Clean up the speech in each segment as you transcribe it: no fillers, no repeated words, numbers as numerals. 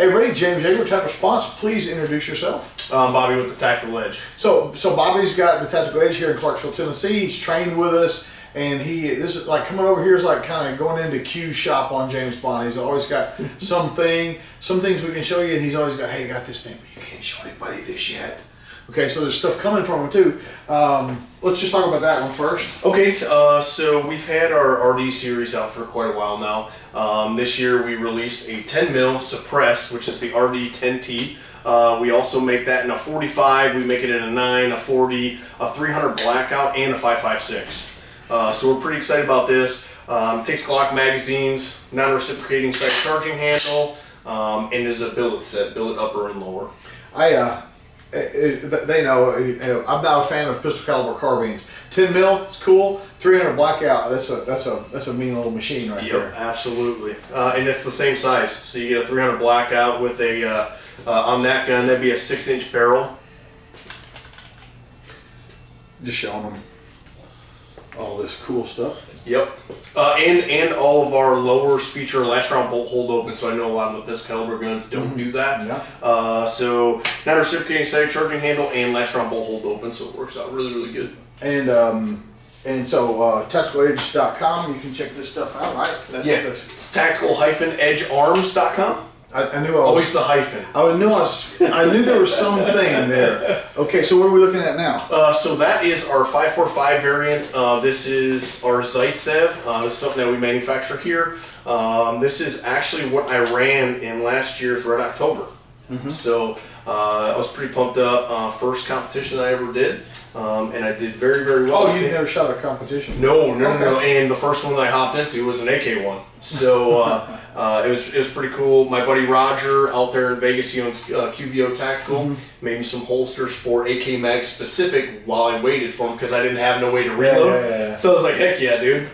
Hey, ready, James Yeager, Type Response. Please introduce yourself. Bobby with the Tactical Edge. So Bobby's got the Tactical Edge here in Clarksville, Tennessee. He's trained with us, and this is like coming over here is like kind of going into Q's shop on James Bond. He's always got some things we can show you, and he's always got, hey, got this thing, but you can't show anybody this yet. Okay, so there's stuff coming from him too. Let's just talk about that one first. Okay, so we've had our RD series out for quite a while now. This year we released a 10 mil suppressed, which is the RD 10T. We also make that in a 45, we make it in a 9, a 40, a 300 blackout, and a 5.56. So we're pretty excited about this. Takes Glock magazines, non-reciprocating sight charging handle, and is a billet set, billet upper and lower. They know I'm not a fan of pistol caliber carbines. 10 mil, it's cool. 300 blackout, that's a mean little machine right there. Yep, absolutely. And it's the same size. So you get a 300 blackout with a on that gun, that'd be a 6-inch barrel. Just showing them all this cool stuff. Yep. And all of our lowers feature last round bolt hold open, so I know a lot of the pistol caliber guns don't do that. Yeah. So non-reciprocating sight charging handle and last round bolt hold open, so it works out really, really good. And so tacticaledge.com, you can check this stuff out, right? It's tactical-edgearms.com. I knew I was always the hyphen. I knew there was something there. Okay, so what are we looking at now? So that is our 5.45 variant. This is our Zaitsev. This is something that we manufacture here. This is actually what I ran in last year's Red October. So I was pretty pumped up. First competition I ever did, and I did very, very well. Oh, you never shot a competition? No. And the first one that I hopped into was an AK one. So it was pretty cool. My buddy Roger out there in Vegas, he owns QVO Tactical, made me some holsters for AK Mag specific while I waited for him because I didn't have no way to reload. Yeah. So I was like, heck yeah, dude.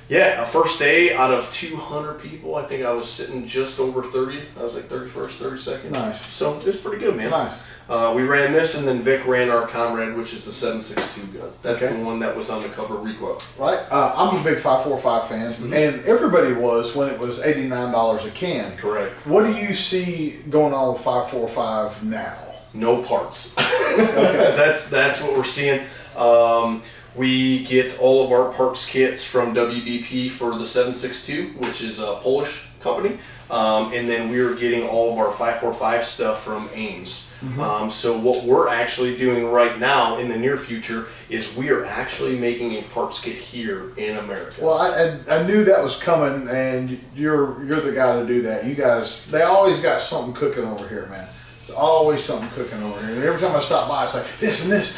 Yeah, first day out of 200 people, I think I was sitting just over 30th. I was like 31st, 32nd. Nice. So it was pretty good, man. Nice. We ran this, and then Vic ran our Comrade, which is the 7.62 gun. That's the one that was on the cover of Recoil. Right. I'm a big 5.45 fan, and everybody was when it was $89 a can. Correct. What do you see going on with 5.45 now? No parts. Okay. That's what we're seeing. We get all of our parts kits from WBP for the 7.62, which is a Polish company. And then we are getting all of our 5.45 stuff from Ames. So what we're actually doing right now in the near future is we are actually making a parts kit here in America. Well, I knew that was coming, and you're the guy to do that. You guys, they always got something cooking over here, man. There's always something cooking over here. And every time I stop by, it's like this and this,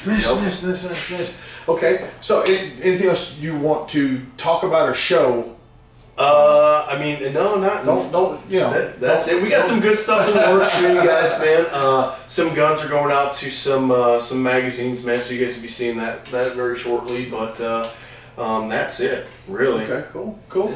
this and this and this and this. Okay, so anything else you want to talk about or show? I mean, no, not. Don't That's it. We got some good stuff in the works for you guys, man. Some guns are going out to some magazines, man. So you guys will be seeing that very shortly. But that's it, really. Okay, cool.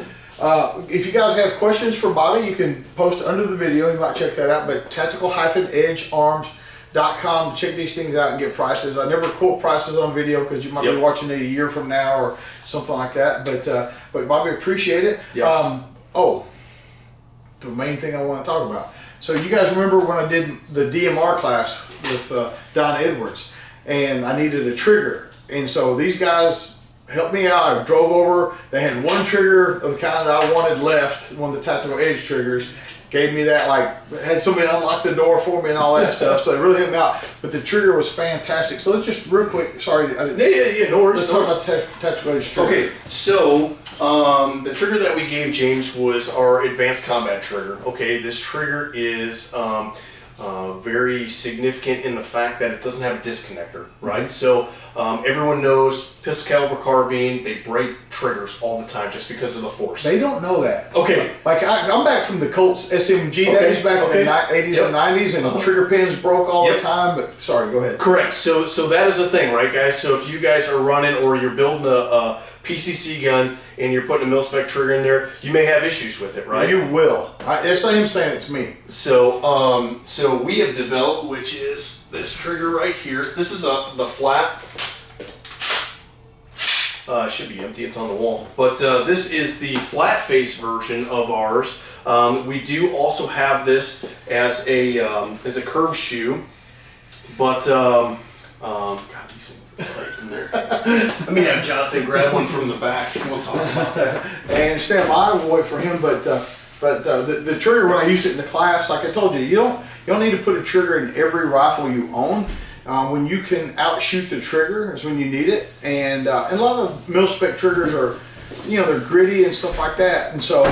If you guys have questions for Bobby, you can post under the video. You might check that out. But tactical-edgearms.com to check these things out and get prices. I never quote prices on video because you might be watching it a year from now or something like that. But Bobby, appreciate it. Yes. The main thing I want to talk about. So you guys remember when I did the DMR class with Don Edwards, and I needed a trigger, and so these guys helped me out. I drove over. They had one trigger of the kind that I wanted left, one of the Tactical Edge triggers. Gave me that, had somebody unlock the door for me and all that stuff. So they really helped me out. But the trigger was fantastic. So let's just real quick. Sorry, I didn't. Yeah. No worries. Let's talk about the Tactical Edge trigger. Okay, so the trigger that we gave James was our advanced combat trigger. Okay, this trigger is very significant in the fact that it doesn't have a disconnector, right? So everyone knows pistol caliber carbine, they break triggers all the time just because of the force. They don't know that. Okay. I'm back from the Colts SMG days back in the 80s and 90s, and trigger pins broke all the time, but sorry, go ahead. Correct. So that is the thing, right, guys? So if you guys are running or you're building a PCC gun and you're putting a mil-spec trigger in there, you may have issues with it, right? You will. It's not him saying it's me. So so we have developed, which is this trigger right here. This is the flat. It should be empty, it's on the wall. But this is the flat face version of ours. We do also have this as a curved shoe, but God, these things are right in there. Let me have Jonathan grab one from the back, and we'll talk about that. And stand by, we'll wait for him. But the trigger, when I used it in the class, like I told you, you don't need to put a trigger in every rifle you own. When you can outshoot the trigger is when you need it. And a lot of mil-spec triggers are, they're gritty and stuff like that. And so,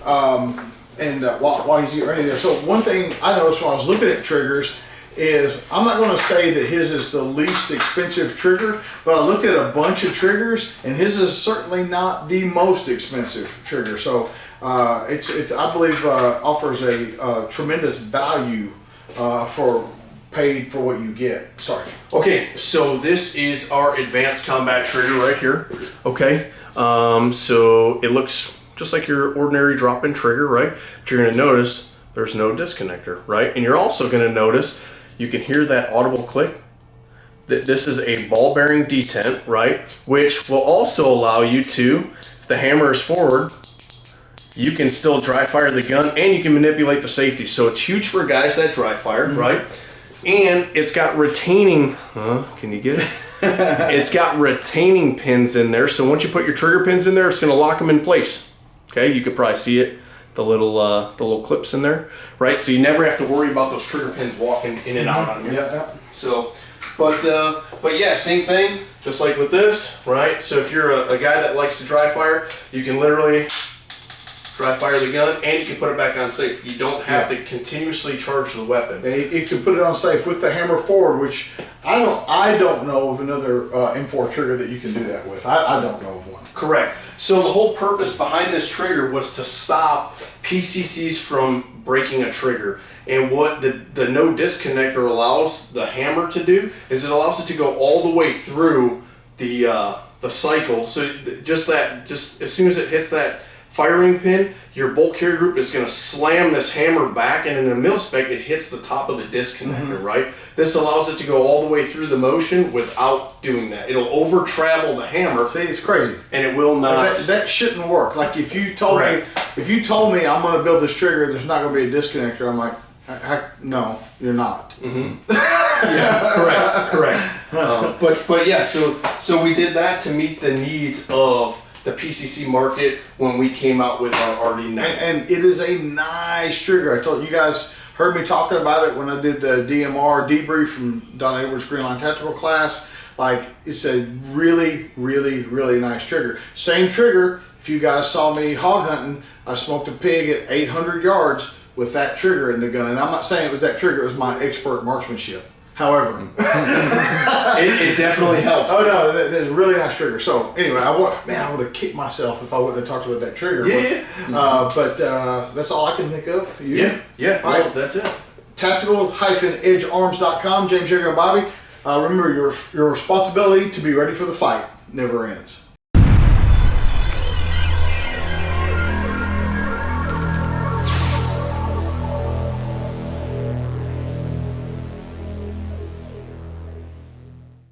while he's getting ready there, so one thing I noticed when I was looking at triggers is, I'm not going to say that his is the least expensive trigger, but I looked at a bunch of triggers, and his is certainly not the most expensive trigger. So it's I believe offers a tremendous value for paid for what you get. Sorry. Okay, so this is our advanced combat trigger right here. Okay, so it looks just like your ordinary drop-in trigger, right? But you're going to notice there's no disconnector, right? And you're also going to notice you can hear that audible click. That this is a ball bearing detent, right? Which will also allow you to, if the hammer is forward, you can still dry fire the gun and you can manipulate the safety. So it's huge for guys that dry fire, right? And it's got retaining, can you get it? It's got retaining pins in there. So once you put your trigger pins in there, it's gonna lock them in place. Okay, you could probably see it, the little clips in there, right? So you never have to worry about those trigger pins walking in and out on you. Yeah. So, but yeah, same thing, just like with this, right? So if you're a guy that likes to dry fire, you can literally dry fire the gun and you can put it back on safe. You don't have to continuously charge the weapon. You can put it on safe with the hammer forward, which I don't know of another M4 trigger that you can do that with. I don't know of one. Correct. So the whole purpose behind this trigger was to stop PCCs from breaking a trigger. And what the no disconnector allows the hammer to do is it allows it to go all the way through the cycle. So just as soon as it hits that firing pin, your bolt carrier group is going to slam this hammer back, and in a mil-spec it hits the top of the disconnector, right? This allows it to go all the way through the motion without doing that. It'll over travel the hammer. See, it's crazy. And it will not. That shouldn't work. Like if you told me I'm going to build this trigger, there's not going to be a disconnector, I'm like, no, you're not. Yeah, correct. But yeah, so we did that to meet the needs of the PCC market when we came out with our RD9. And it is a nice trigger. I told you guys, heard me talking about it when I did the DMR debrief from Don Edwards Green Line Tactical class. Like, it's a really, really, really nice trigger. Same trigger. If you guys saw me hog hunting, I smoked a pig at 800 yards with that trigger in the gun. And I'm not saying it was that trigger, it was my expert marksmanship. However, it definitely helps. Oh no, that's a really nice trigger. So anyway, I would have kicked myself if I wouldn't have talked about that trigger. But that's all I can think of. Yeah. All right, that's it. Tactical-edgearms.com. James, Jagger, and Bobby. Remember, your responsibility to be ready for the fight never ends.